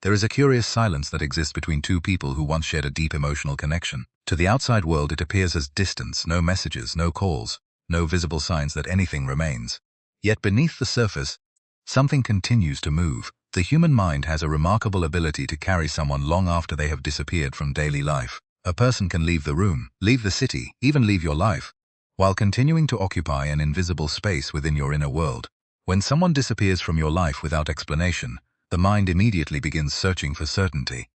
There is a curious silence that exists between two people who once shared a deep emotional connection. To the outside world, it appears as distance, no messages, no calls, no visible signs that anything remains. Yet beneath the surface, something continues to move. The human mind has a remarkable ability to carry someone long after they have disappeared from daily life. A person can leave the room, leave the city, even leave your life, while continuing to occupy an invisible space within your inner world. When someone disappears from your life without explanation, the mind immediately begins searching for certainty.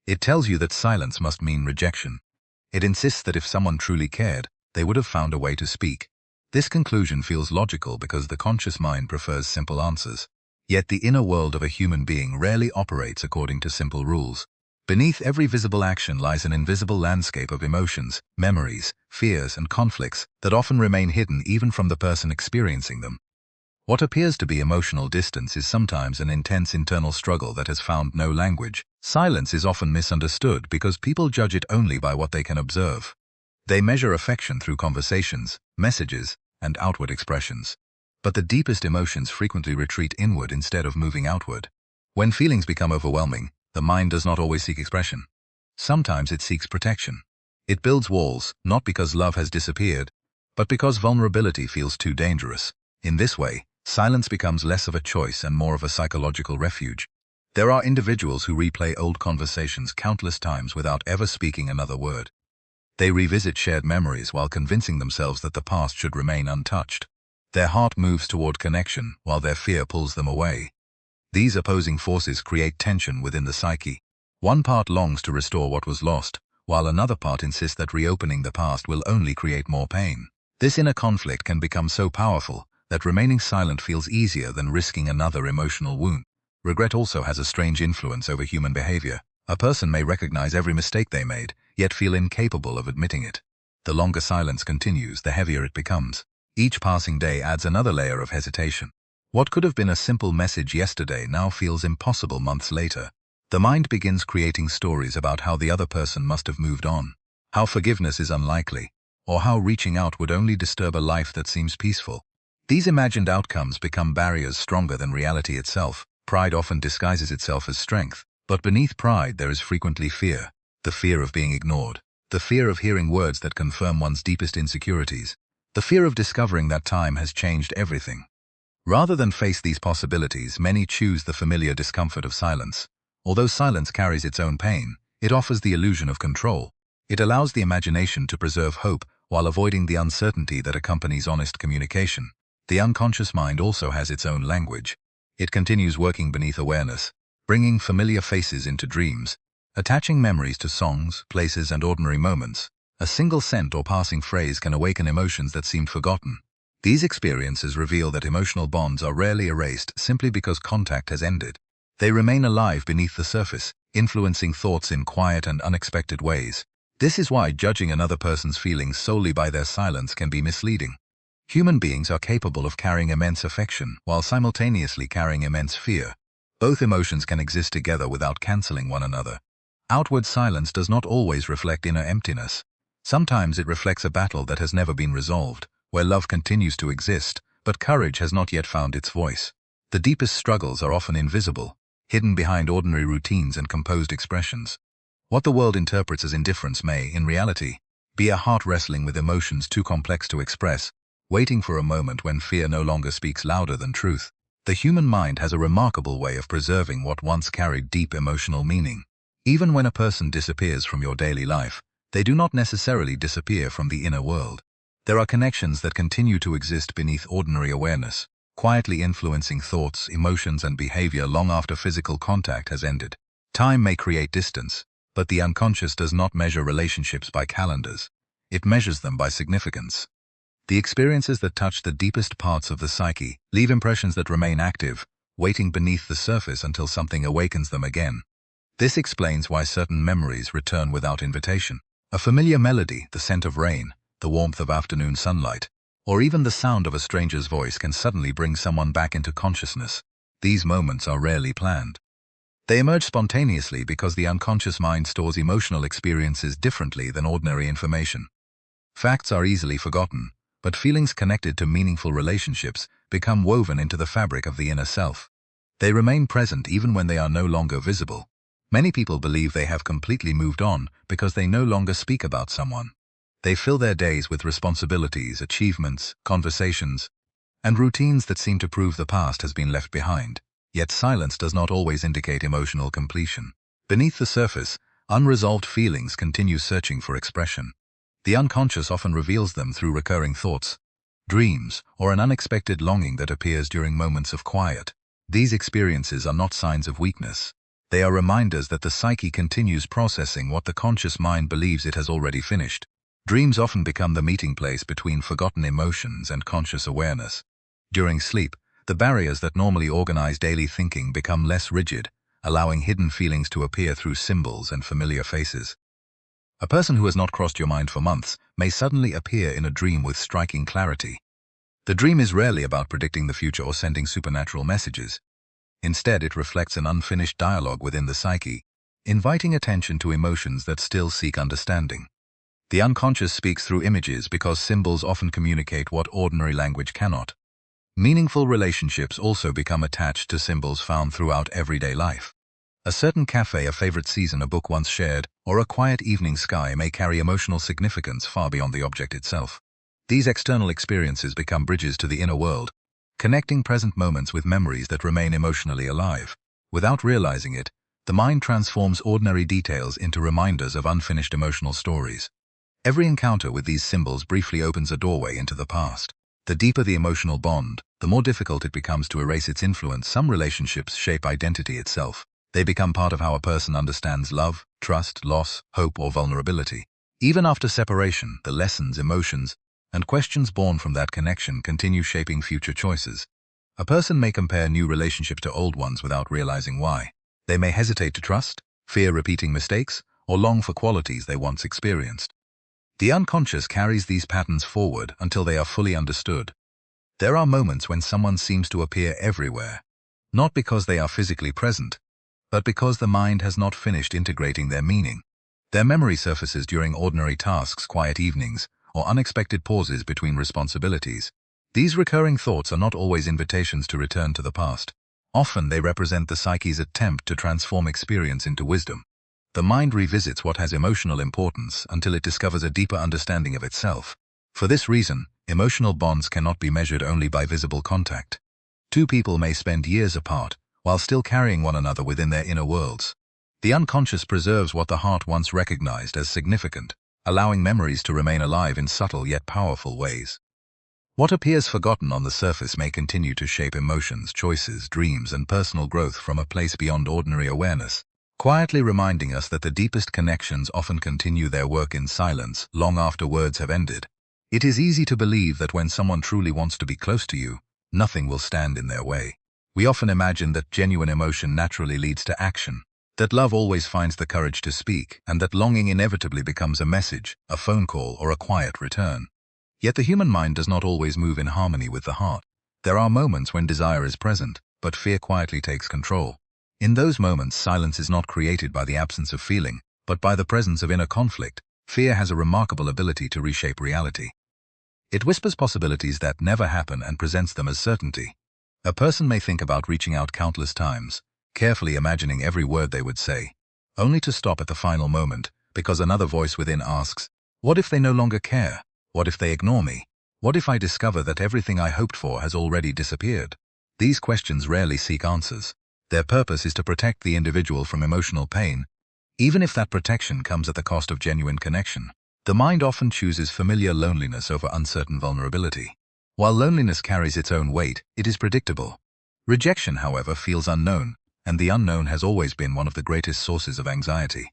It tells you that silence must mean rejection. It insists that if someone truly cared, they would have found a way to speak. This conclusion feels logical because the conscious mind prefers simple answers. Yet the inner world of a human being rarely operates according to simple rules. Beneath every visible action lies an invisible landscape of emotions, memories, fears, and conflicts that often remain hidden even from the person experiencing them. What appears to be emotional distance is sometimes an intense internal struggle that has found no language. Silence is often misunderstood because people judge it only by what they can observe. They measure affection through conversations, messages, and outward expressions. But the deepest emotions frequently retreat inward instead of moving outward. When feelings become overwhelming, the mind does not always seek expression. Sometimes it seeks protection. It builds walls, not because love has disappeared, but because vulnerability feels too dangerous. In this way, silence becomes less of a choice and more of a psychological refuge. There are individuals who replay old conversations countless times without ever speaking another word. They revisit shared memories while convincing themselves that the past should remain untouched. Their heart moves toward connection while their fear pulls them away. These opposing forces create tension within the psyche. One part longs to restore what was lost, while another part insists that reopening the past will only create more pain. This inner conflict can become so powerful that remaining silent feels easier than risking another emotional wound. Regret also has a strange influence over human behavior. A person may recognize every mistake they made, yet feel incapable of admitting it. The longer silence continues, the heavier it becomes. Each passing day adds another layer of hesitation. What could have been a simple message yesterday now feels impossible months later. The mind begins creating stories about how the other person must have moved on, how forgiveness is unlikely, or how reaching out would only disturb a life that seems peaceful. These imagined outcomes become barriers stronger than reality itself. Pride often disguises itself as strength, but beneath pride there is frequently fear. The fear of being ignored, the fear of hearing words that confirm one's deepest insecurities, the fear of discovering that time has changed everything. Rather than face these possibilities, many choose the familiar discomfort of silence. Although silence carries its own pain, it offers the illusion of control. It allows the imagination to preserve hope while avoiding the uncertainty that accompanies honest communication. The unconscious mind also has its own language. It continues working beneath awareness, bringing familiar faces into dreams, attaching memories to songs, places, and ordinary moments. A single scent or passing phrase can awaken emotions that seemed forgotten. These experiences reveal that emotional bonds are rarely erased simply because contact has ended. They remain alive beneath the surface, influencing thoughts in quiet and unexpected ways. This is why judging another person's feelings solely by their silence can be misleading. Human beings are capable of carrying immense affection while simultaneously carrying immense fear. Both emotions can exist together without canceling one another. Outward silence does not always reflect inner emptiness. Sometimes it reflects a battle that has never been resolved, where love continues to exist, but courage has not yet found its voice. The deepest struggles are often invisible, hidden behind ordinary routines and composed expressions. What the world interprets as indifference may, in reality, be a heart wrestling with emotions too complex to express, waiting for a moment when fear no longer speaks louder than truth. The human mind has a remarkable way of preserving what once carried deep emotional meaning. Even when a person disappears from your daily life, they do not necessarily disappear from the inner world. There are connections that continue to exist beneath ordinary awareness, quietly influencing thoughts, emotions, and behavior long after physical contact has ended. Time may create distance, but the unconscious does not measure relationships by calendars. It measures them by significance. The experiences that touch the deepest parts of the psyche leave impressions that remain active, waiting beneath the surface until something awakens them again. This explains why certain memories return without invitation. A familiar melody, the scent of rain, the warmth of afternoon sunlight, or even the sound of a stranger's voice can suddenly bring someone back into consciousness. These moments are rarely planned. They emerge spontaneously because the unconscious mind stores emotional experiences differently than ordinary information. Facts are easily forgotten, but feelings connected to meaningful relationships become woven into the fabric of the inner self. They remain present even when they are no longer visible. Many people believe they have completely moved on because they no longer speak about someone. They fill their days with responsibilities, achievements, conversations, and routines that seem to prove the past has been left behind. Yet silence does not always indicate emotional completion. Beneath the surface, unresolved feelings continue searching for expression. The unconscious often reveals them through recurring thoughts, dreams, or an unexpected longing that appears during moments of quiet. These experiences are not signs of weakness. They are reminders that the psyche continues processing what the conscious mind believes it has already finished. Dreams often become the meeting place between forgotten emotions and conscious awareness. During sleep, the barriers that normally organize daily thinking become less rigid, allowing hidden feelings to appear through symbols and familiar faces. A person who has not crossed your mind for months may suddenly appear in a dream with striking clarity. The dream is rarely about predicting the future or sending supernatural messages. Instead, it reflects an unfinished dialogue within the psyche, inviting attention to emotions that still seek understanding. The unconscious speaks through images because symbols often communicate what ordinary language cannot. Meaningful relationships also become attached to symbols found throughout everyday life. A certain cafe, a favorite season, a book once shared, or a quiet evening sky may carry emotional significance far beyond the object itself. These external experiences become bridges to the inner world, connecting present moments with memories that remain emotionally alive. Without realizing it, the mind transforms ordinary details into reminders of unfinished emotional stories. Every encounter with these symbols briefly opens a doorway into the past. The deeper the emotional bond, the more difficult it becomes to erase its influence. Some relationships shape identity itself. They become part of how a person understands love, trust, loss, hope, or vulnerability. Even after separation, the lessons, emotions, and questions born from that connection continue shaping future choices. A person may compare new relationships to old ones without realizing why. They may hesitate to trust, fear repeating mistakes, or long for qualities they once experienced. The unconscious carries these patterns forward until they are fully understood. There are moments when someone seems to appear everywhere, not because they are physically present, but because the mind has not finished integrating their meaning. Their memory surfaces during ordinary tasks, quiet evenings, or unexpected pauses between responsibilities. These recurring thoughts are not always invitations to return to the past. Often they represent the psyche's attempt to transform experience into wisdom. The mind revisits what has emotional importance until it discovers a deeper understanding of itself. For this reason, emotional bonds cannot be measured only by visible contact. Two people may spend years apart, while still carrying one another within their inner worlds. The unconscious preserves what the heart once recognized as significant, allowing memories to remain alive in subtle yet powerful ways. What appears forgotten on the surface may continue to shape emotions, choices, dreams, and personal growth from a place beyond ordinary awareness, quietly reminding us that the deepest connections often continue their work in silence long after words have ended. It is easy to believe that when someone truly wants to be close to you, nothing will stand in their way. We often imagine that genuine emotion naturally leads to action, that love always finds the courage to speak, and that longing inevitably becomes a message, a phone call, or a quiet return. Yet the human mind does not always move in harmony with the heart. There are moments when desire is present, but fear quietly takes control. In those moments, silence is not created by the absence of feeling, but by the presence of inner conflict. Fear has a remarkable ability to reshape reality. It whispers possibilities that never happen and presents them as certainty. A person may think about reaching out countless times, carefully imagining every word they would say, only to stop at the final moment, because another voice within asks, "What if they no longer care? What if they ignore me? What if I discover that everything I hoped for has already disappeared?" These questions rarely seek answers. Their purpose is to protect the individual from emotional pain, even if that protection comes at the cost of genuine connection. The mind often chooses familiar loneliness over uncertain vulnerability. While loneliness carries its own weight, it is predictable. Rejection, however, feels unknown, and the unknown has always been one of the greatest sources of anxiety.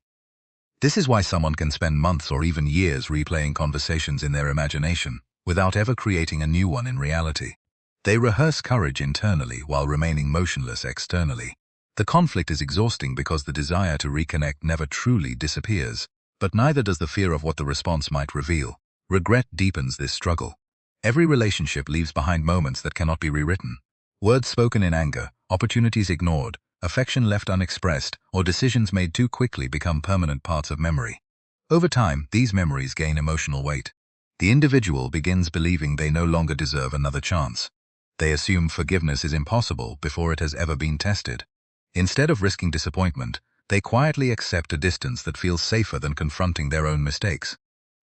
This is why someone can spend months or even years replaying conversations in their imagination, without ever creating a new one in reality. They rehearse courage internally while remaining motionless externally. The conflict is exhausting because the desire to reconnect never truly disappears, but neither does the fear of what the response might reveal. Regret deepens this struggle. Every relationship leaves behind moments that cannot be rewritten. Words spoken in anger, opportunities ignored, affection left unexpressed, or decisions made too quickly become permanent parts of memory. Over time, these memories gain emotional weight. The individual begins believing they no longer deserve another chance. They assume forgiveness is impossible before it has ever been tested. Instead of risking disappointment, They quietly accept a distance that feels safer than confronting their own mistakes.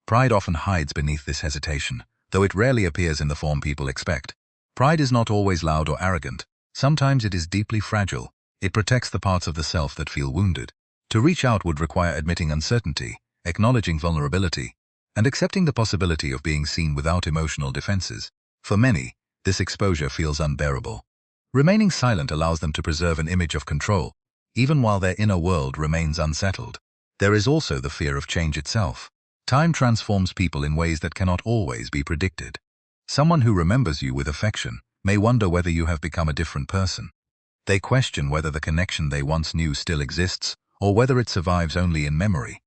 Pride often hides beneath this hesitation, though it rarely appears in the form people expect. Pride is not always loud or arrogant. Sometimes it is deeply fragile. It protects the parts of the self that feel wounded. To reach out would require admitting uncertainty, acknowledging vulnerability, and accepting the possibility of being seen without emotional defenses. For many, this exposure feels unbearable. Remaining silent allows them to preserve an image of control, even while their inner world remains unsettled. There is also the fear of change itself. Time transforms people in ways that cannot always be predicted. Someone who remembers you with affection may wonder whether you have become a different person. They question whether the connection they once knew still exists, or whether it survives only in memory.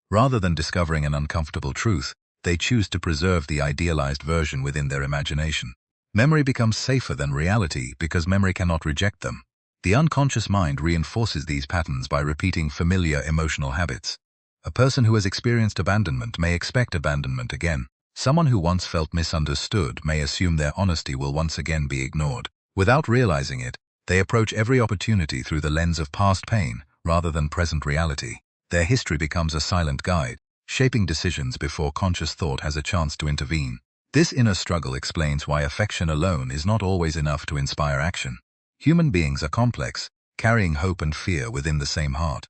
Rather than discovering an uncomfortable truth, they choose to preserve the idealized version within their imagination. Memory becomes safer than reality because memory cannot reject them. The unconscious mind reinforces these patterns by repeating familiar emotional habits. A person who has experienced abandonment may expect abandonment again. Someone who once felt misunderstood may assume their honesty will once again be ignored. Without realizing it, they approach every opportunity through the lens of past pain rather than present reality. Their history becomes a silent guide, shaping decisions before conscious thought has a chance to intervene. This inner struggle explains why affection alone is not always enough to inspire action. Human beings are complex, carrying hope and fear within the same heart.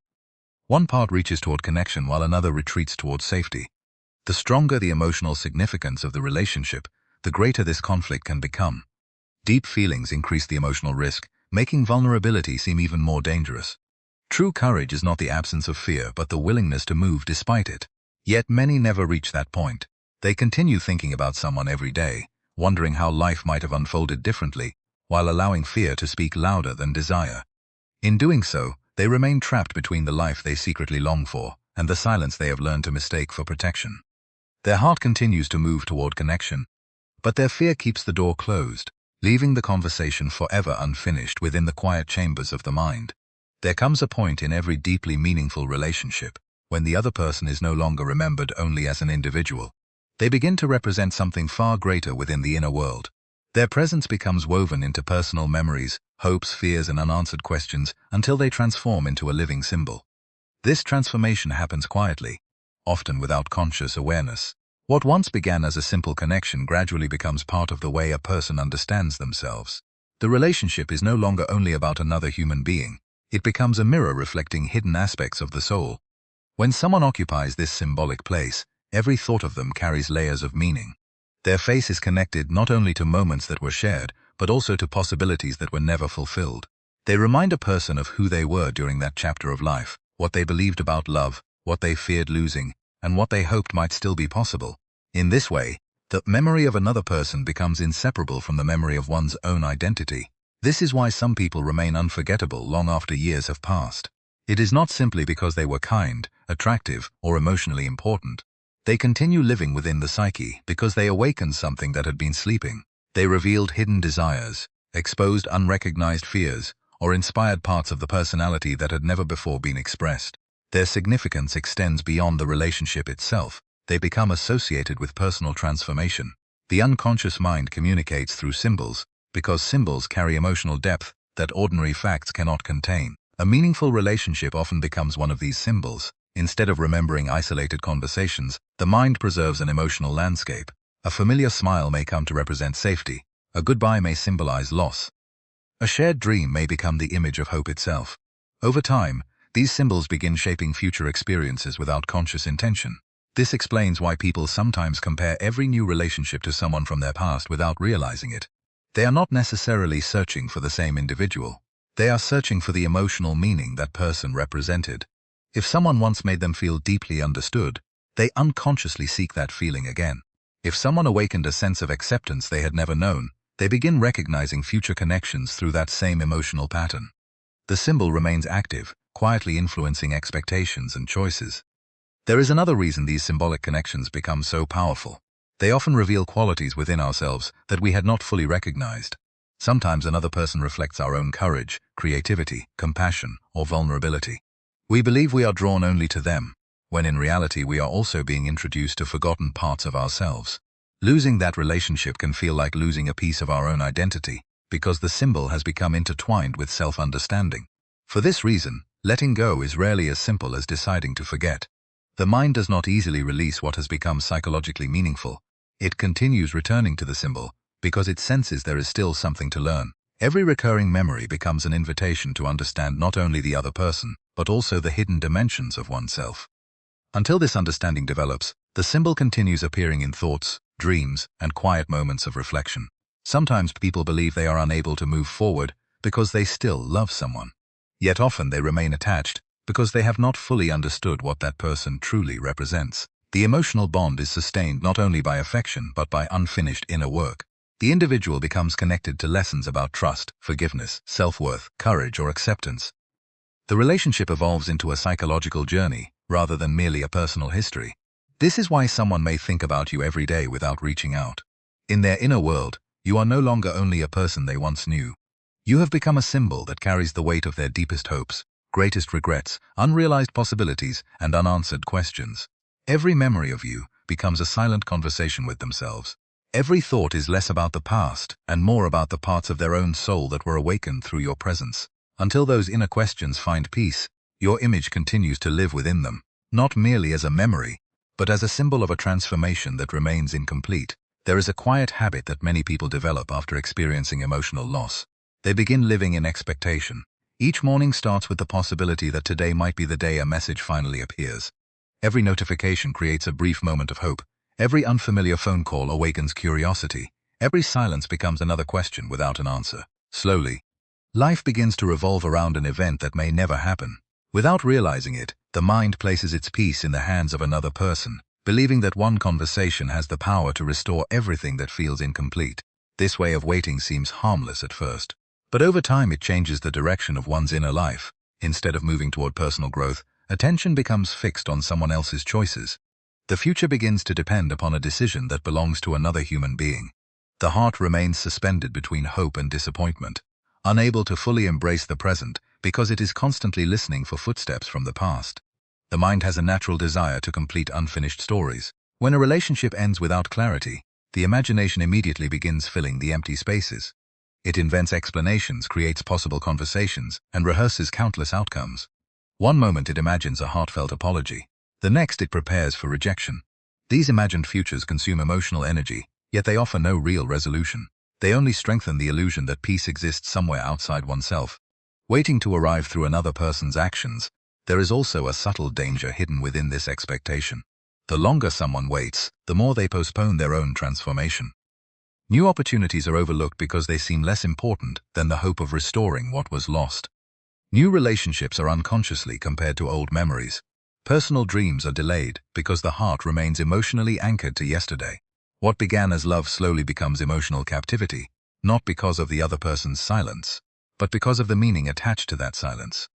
One part reaches toward connection while another retreats towards safety. The stronger the emotional significance of the relationship, the greater this conflict can become. Deep feelings increase the emotional risk, making vulnerability seem even more dangerous. True courage is not the absence of fear, but the willingness to move despite it. Yet many never reach that point. They continue thinking about someone every day, wondering how life might have unfolded differently, while allowing fear to speak louder than desire. In doing so, they remain trapped between the life they secretly long for and the silence they have learned to mistake for protection. Their heart continues to move toward connection, but their fear keeps the door closed, leaving the conversation forever unfinished within the quiet chambers of the mind. There comes a point in every deeply meaningful relationship when the other person is no longer remembered only as an individual. They begin to represent something far greater within the inner world. Their presence becomes woven into personal memories, hopes, fears, and unanswered questions until they transform into a living symbol. This transformation happens quietly, often without conscious awareness. What once began as a simple connection gradually becomes part of the way a person understands themselves. The relationship is no longer only about another human being. It becomes a mirror reflecting hidden aspects of the soul. When someone occupies this symbolic place, every thought of them carries layers of meaning. Their face is connected not only to moments that were shared, but also to possibilities that were never fulfilled. They remind a person of who they were during that chapter of life, what they believed about love, what they feared losing, and what they hoped might still be possible. In this way, the memory of another person becomes inseparable from the memory of one's own identity. This is why some people remain unforgettable long after years have passed. It is not simply because they were kind, attractive, or emotionally important. They continue living within the psyche because they awakened something that had been sleeping. They revealed hidden desires, exposed unrecognized fears, or inspired parts of the personality that had never before been expressed. Their significance extends beyond the relationship itself. They become associated with personal transformation. The unconscious mind communicates through symbols, because symbols carry emotional depth that ordinary facts cannot contain. A meaningful relationship often becomes one of these symbols. Instead of remembering isolated conversations, the mind preserves an emotional landscape. A familiar smile may come to represent safety. A goodbye may symbolize loss. A shared dream may become the image of hope itself. Over time, these symbols begin shaping future experiences without conscious intention. This explains why people sometimes compare every new relationship to someone from their past without realizing it. They are not necessarily searching for the same individual. They are searching for the emotional meaning that person represented. If someone once made them feel deeply understood, they unconsciously seek that feeling again. If someone awakened a sense of acceptance they had never known, they begin recognizing future connections through that same emotional pattern. The symbol remains active, quietly influencing expectations and choices. There is another reason these symbolic connections become so powerful. They often reveal qualities within ourselves that we had not fully recognized. Sometimes another person reflects our own courage, creativity, compassion, or vulnerability. We believe we are drawn only to them, when in reality we are also being introduced to forgotten parts of ourselves. Losing that relationship can feel like losing a piece of our own identity, because the symbol has become intertwined with self-understanding. For this reason, Letting go is rarely as simple as deciding to forget. The mind does not easily release what has become psychologically meaningful. It continues returning to the symbol because it senses there is still something to learn. Every recurring memory becomes an invitation to understand not only the other person, but also the hidden dimensions of oneself. Until this understanding develops, the symbol continues appearing in thoughts, dreams, and quiet moments of reflection. Sometimes people believe they are unable to move forward because they still love someone. Yet often they remain attached because they have not fully understood what that person truly represents. The emotional bond is sustained not only by affection but by unfinished inner work. The individual becomes connected to lessons about trust, forgiveness, self-worth, courage, or acceptance. The relationship evolves into a psychological journey rather than merely a personal history. This is why someone may think about you every day without reaching out. In their inner world, you are no longer only a person they once knew. You have become a symbol that carries the weight of their deepest hopes, greatest regrets, unrealized possibilities, and unanswered questions. Every memory of you becomes a silent conversation with themselves. Every thought is less about the past and more about the parts of their own soul that were awakened through your presence. Until those inner questions find peace, your image continues to live within them, not merely as a memory, but as a symbol of a transformation that remains incomplete. There is a quiet habit that many people develop after experiencing emotional loss. They begin living in expectation. Each morning starts with the possibility that today might be the day a message finally appears. Every notification creates a brief moment of hope. Every unfamiliar phone call awakens curiosity. Every silence becomes another question without an answer. Slowly, life begins to revolve around an event that may never happen. Without realizing it, the mind places its peace in the hands of another person, believing that one conversation has the power to restore everything that feels incomplete. This way of waiting seems harmless at first, but over time it changes the direction of one's inner life. Instead of moving toward personal growth, attention becomes fixed on someone else's choices. The future begins to depend upon a decision that belongs to another human being. The heart remains suspended between hope and disappointment, unable to fully embrace the present because it is constantly listening for footsteps from the past. The mind has a natural desire to complete unfinished stories. When a relationship ends without clarity, the imagination immediately begins filling the empty spaces. It invents explanations, creates possible conversations, and rehearses countless outcomes. One moment it imagines a heartfelt apology. The next it prepares for rejection. These imagined futures consume emotional energy, yet they offer no real resolution. They only strengthen the illusion that peace exists somewhere outside oneself, waiting to arrive through another person's actions. There is also a subtle danger hidden within this expectation. The longer someone waits, the more they postpone their own transformation. New opportunities are overlooked because they seem less important than the hope of restoring what was lost. New relationships are unconsciously compared to old memories. Personal dreams are delayed because the heart remains emotionally anchored to yesterday. What began as love slowly becomes emotional captivity, not because of the other person's silence, but because of the meaning attached to that silence.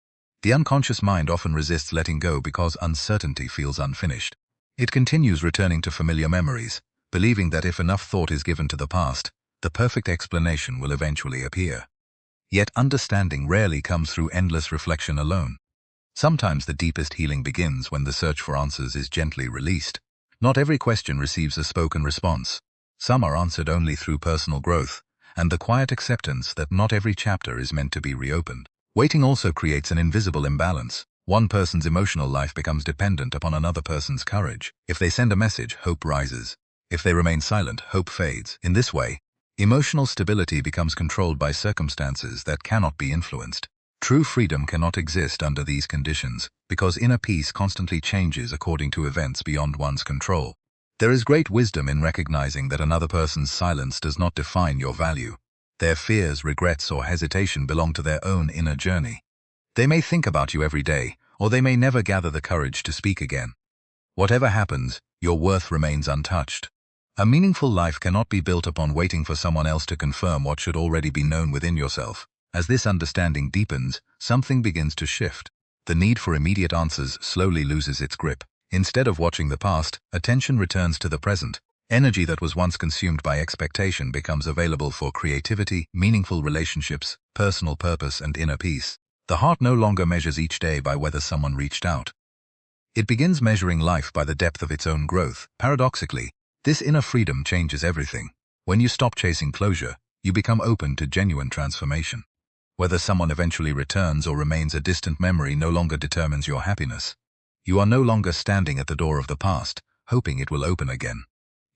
The unconscious mind often resists letting go because uncertainty feels unfinished. It continues returning to familiar memories, believing that if enough thought is given to the past, the perfect explanation will eventually appear. Yet understanding rarely comes through endless reflection alone. Sometimes the deepest healing begins when the search for answers is gently released. Not every question receives a spoken response. Some are answered only through personal growth, and the quiet acceptance that not every chapter is meant to be reopened. Waiting also creates an invisible imbalance. One person's emotional life becomes dependent upon another person's courage. If they send a message, hope rises. If they remain silent, hope fades. In this way, emotional stability becomes controlled by circumstances that cannot be influenced. True freedom cannot exist under these conditions, because inner peace constantly changes according to events beyond one's control. There is great wisdom in recognizing that another person's silence does not define your value. Their fears, regrets, or hesitation belong to their own inner journey. They may think about you every day, or they may never gather the courage to speak again. Whatever happens, your worth remains untouched. A meaningful life cannot be built upon waiting for someone else to confirm what should already be known within yourself. As this understanding deepens, something begins to shift. The need for immediate answers slowly loses its grip. Instead of watching the past, attention returns to the present. Energy that was once consumed by expectation becomes available for creativity, meaningful relationships, personal purpose, and inner peace. The heart no longer measures each day by whether someone reached out. It begins measuring life by the depth of its own growth. Paradoxically, this inner freedom changes everything. When you stop chasing closure, you become open to genuine transformation. Whether someone eventually returns or remains a distant memory no longer determines your happiness. You are no longer standing at the door of the past, hoping it will open again.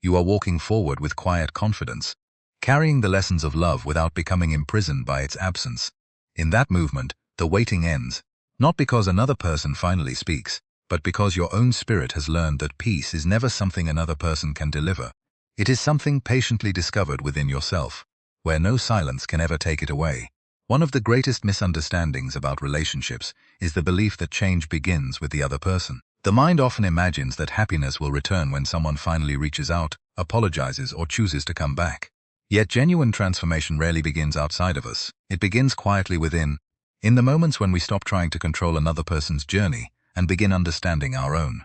You are walking forward with quiet confidence, carrying the lessons of love without becoming imprisoned by its absence. In that movement, the waiting ends, not because another person finally speaks, but because your own spirit has learned that peace is never something another person can deliver. It is something patiently discovered within yourself, where no silence can ever take it away. One of the greatest misunderstandings about relationships is the belief that change begins with the other person. The mind often imagines that happiness will return when someone finally reaches out, apologizes, or chooses to come back. Yet genuine transformation rarely begins outside of us. It begins quietly within, in the moments when we stop trying to control another person's journey and begin understanding our own.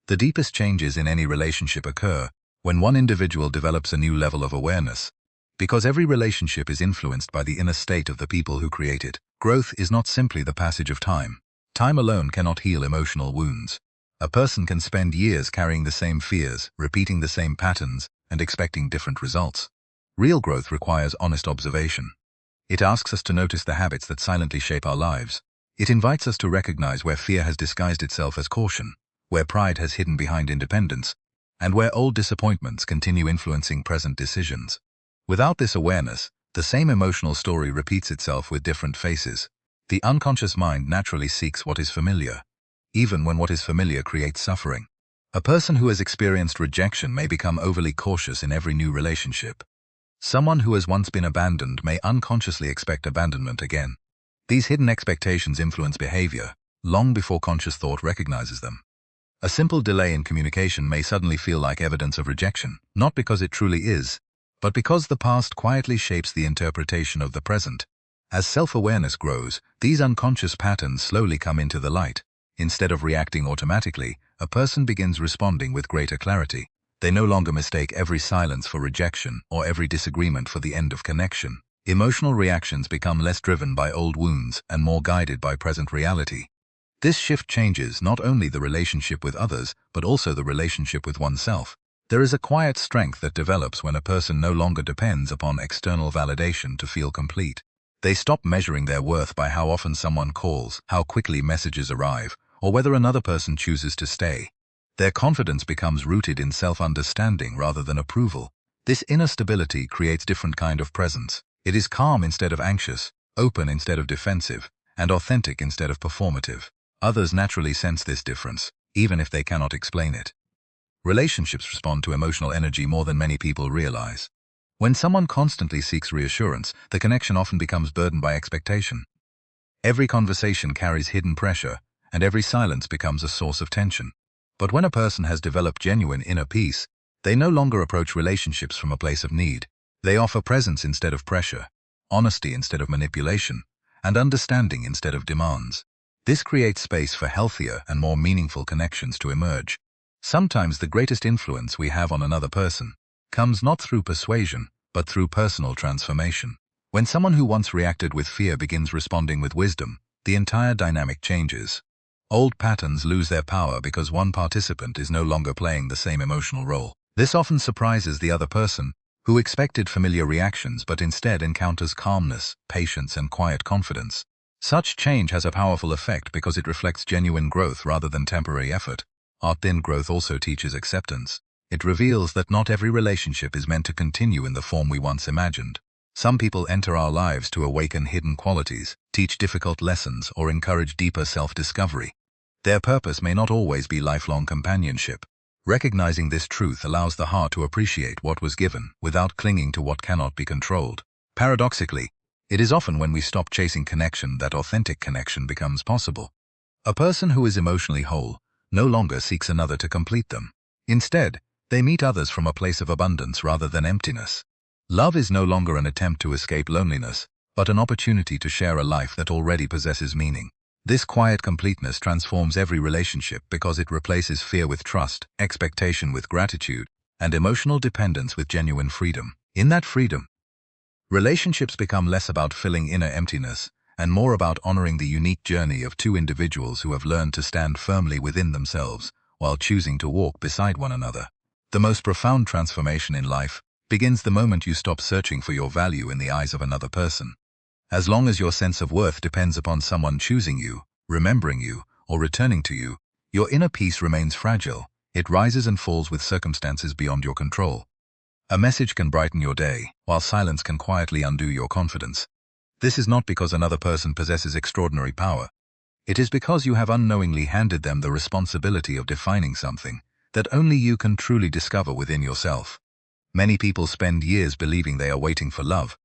The deepest changes in any relationship occur when one individual develops a new level of awareness. Because every relationship is influenced by the inner state of the people who create it. Growth is not simply the passage of time. Time alone cannot heal emotional wounds. A person can spend years carrying the same fears, repeating the same patterns, and expecting different results. Real growth requires honest observation. It asks us to notice the habits that silently shape our lives. It invites us to recognize where fear has disguised itself as caution, where pride has hidden behind independence, and where old disappointments continue influencing present decisions. Without this awareness, the same emotional story repeats itself with different faces. The unconscious mind naturally seeks what is familiar, even when what is familiar creates suffering. A person who has experienced rejection may become overly cautious in every new relationship. Someone who has once been abandoned may unconsciously expect abandonment again. These hidden expectations influence behavior, long before conscious thought recognizes them. A simple delay in communication may suddenly feel like evidence of rejection, not because it truly is, but because the past quietly shapes the interpretation of the present. As self-awareness grows, these unconscious patterns slowly come into the light. Instead of reacting automatically, a person begins responding with greater clarity. They no longer mistake every silence for rejection or every disagreement for the end of connection. Emotional reactions become less driven by old wounds and more guided by present reality. This shift changes not only the relationship with others, but also the relationship with oneself. There is a quiet strength that develops when a person no longer depends upon external validation to feel complete. They stop measuring their worth by how often someone calls, how quickly messages arrive, or whether another person chooses to stay. Their confidence becomes rooted in self-understanding rather than approval. This inner stability creates different kind of presence. It is calm instead of anxious, open instead of defensive, and authentic instead of performative. Others naturally sense this difference, even if they cannot explain it. Relationships respond to emotional energy more than many people realize. When someone constantly seeks reassurance, the connection often becomes burdened by expectation. Every conversation carries hidden pressure, and every silence becomes a source of tension. But when a person has developed genuine inner peace, they no longer approach relationships from a place of need. They offer presence instead of pressure, honesty instead of manipulation, and understanding instead of demands. This creates space for healthier and more meaningful connections to emerge. Sometimes the greatest influence we have on another person comes not through persuasion, but through personal transformation. When someone who once reacted with fear begins responding with wisdom, the entire dynamic changes. Old patterns lose their power because one participant is no longer playing the same emotional role. This often surprises the other person, who expected familiar reactions but instead encounters calmness, patience, and quiet confidence. Such change has a powerful effect because it reflects genuine growth rather than temporary effort. Art-in growth also teaches acceptance. It reveals that not every relationship is meant to continue in the form we once imagined. Some people enter our lives to awaken hidden qualities, teach difficult lessons, or encourage deeper self-discovery. Their purpose may not always be lifelong companionship. Recognizing this truth allows the heart to appreciate what was given without clinging to what cannot be controlled. Paradoxically, it is often when we stop chasing connection that authentic connection becomes possible. A person who is emotionally whole no longer seeks another to complete them. Instead, they meet others from a place of abundance rather than emptiness. Love is no longer an attempt to escape loneliness, but an opportunity to share a life that already possesses meaning. This quiet completeness transforms every relationship because it replaces fear with trust, expectation with gratitude, and emotional dependence with genuine freedom. In that freedom, relationships become less about filling inner emptiness and more about honoring the unique journey of two individuals who have learned to stand firmly within themselves while choosing to walk beside one another. The most profound transformation in life begins the moment you stop searching for your value in the eyes of another person As long as your sense of worth depends upon someone choosing you, remembering you, or returning to you, your inner peace remains fragile. It rises and falls with circumstances beyond your control. A message can brighten your day, while silence can quietly undo your confidence. This is not because another person possesses extraordinary power. It is because you have unknowingly handed them the responsibility of defining something that only you can truly discover within yourself. Many people spend years believing they are waiting for love,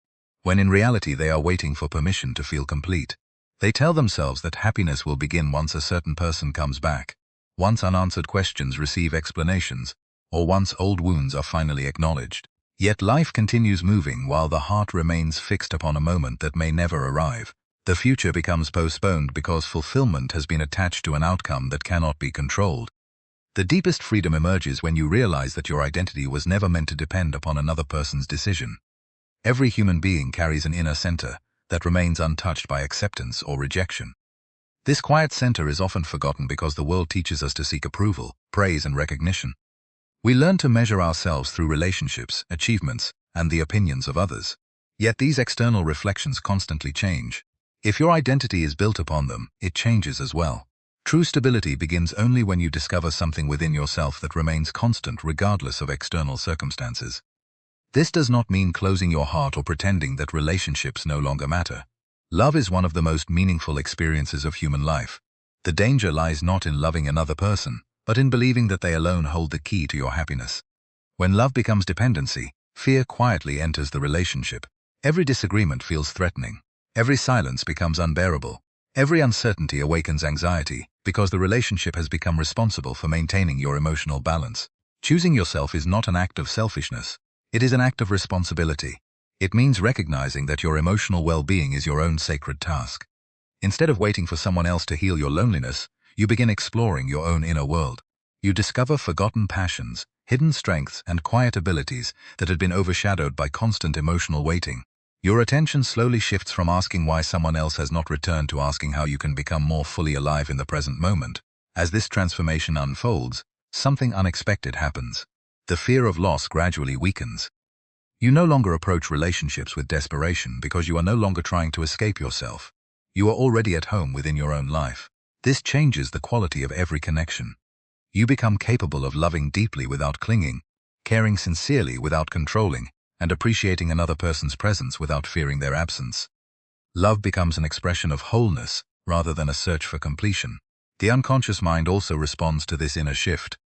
when in reality they are waiting for permission to feel complete. They tell themselves that happiness will begin once a certain person comes back, once unanswered questions receive explanations, or once old wounds are finally acknowledged. Yet life continues moving while the heart remains fixed upon a moment that may never arrive. The future becomes postponed because fulfillment has been attached to an outcome that cannot be controlled. The deepest freedom emerges when you realize that your identity was never meant to depend upon another person's decision. Every human being carries an inner center that remains untouched by acceptance or rejection. This quiet center is often forgotten because the world teaches us to seek approval, praise, and recognition. We learn to measure ourselves through relationships, achievements, and the opinions of others. Yet these external reflections constantly change. If your identity is built upon them, it changes as well. True stability begins only when you discover something within yourself that remains constant regardless of external circumstances. This does not mean closing your heart or pretending that relationships no longer matter. Love is one of the most meaningful experiences of human life. The danger lies not in loving another person, but in believing that they alone hold the key to your happiness. When love becomes dependency, fear quietly enters the relationship. Every disagreement feels threatening. Every silence becomes unbearable. Every uncertainty awakens anxiety, because the relationship has become responsible for maintaining your emotional balance. Choosing yourself is not an act of selfishness. It is an act of responsibility. It means recognizing that your emotional well-being is your own sacred task. Instead of waiting for someone else to heal your loneliness, you begin exploring your own inner world. You discover forgotten passions, hidden strengths, and quiet abilities that had been overshadowed by constant emotional waiting. Your attention slowly shifts from asking why someone else has not returned to asking how you can become more fully alive in the present moment. As this transformation unfolds, something unexpected happens. The fear of loss gradually weakens. You no longer approach relationships with desperation because you are no longer trying to escape yourself. You are already at home within your own life. This changes the quality of every connection. You become capable of loving deeply without clinging, caring sincerely without controlling, and appreciating another person's presence without fearing their absence. Love becomes an expression of wholeness rather than a search for completion. The unconscious mind also responds to this inner shift.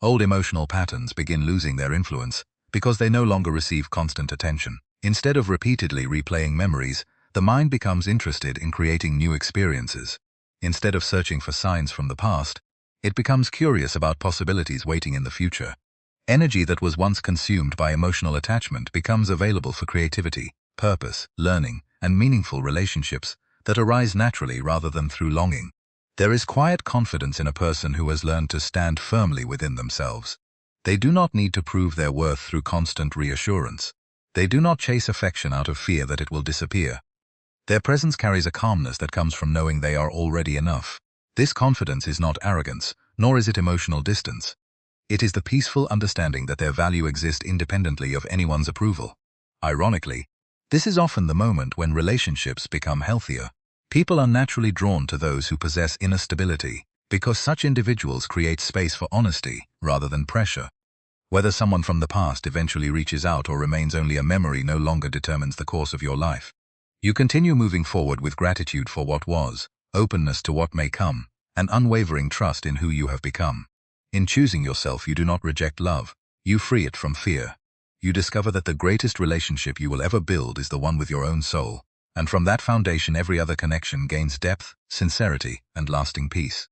Old emotional patterns begin losing their influence because they no longer receive constant attention. Instead of repeatedly replaying memories, the mind becomes interested in creating new experiences. Instead of searching for signs from the past, it becomes curious about possibilities waiting in the future. Energy that was once consumed by emotional attachment becomes available for creativity, purpose, learning, and meaningful relationships that arise naturally rather than through longing. There is quiet confidence in a person who has learned to stand firmly within themselves. They do not need to prove their worth through constant reassurance. They do not chase affection out of fear that it will disappear. Their presence carries a calmness that comes from knowing they are already enough. This confidence is not arrogance, nor is it emotional distance. It is the peaceful understanding that their value exists independently of anyone's approval. Ironically, this is often the moment when relationships become healthier. People are naturally drawn to those who possess inner stability, because such individuals create space for honesty rather than pressure. Whether someone from the past eventually reaches out or remains only a memory no longer determines the course of your life. You continue moving forward with gratitude for what was, openness to what may come, and unwavering trust in who you have become. In choosing yourself, you do not reject love. You free it from fear. You discover that the greatest relationship you will ever build is the one with your own soul. And from that foundation, every other connection gains depth, sincerity, and lasting peace.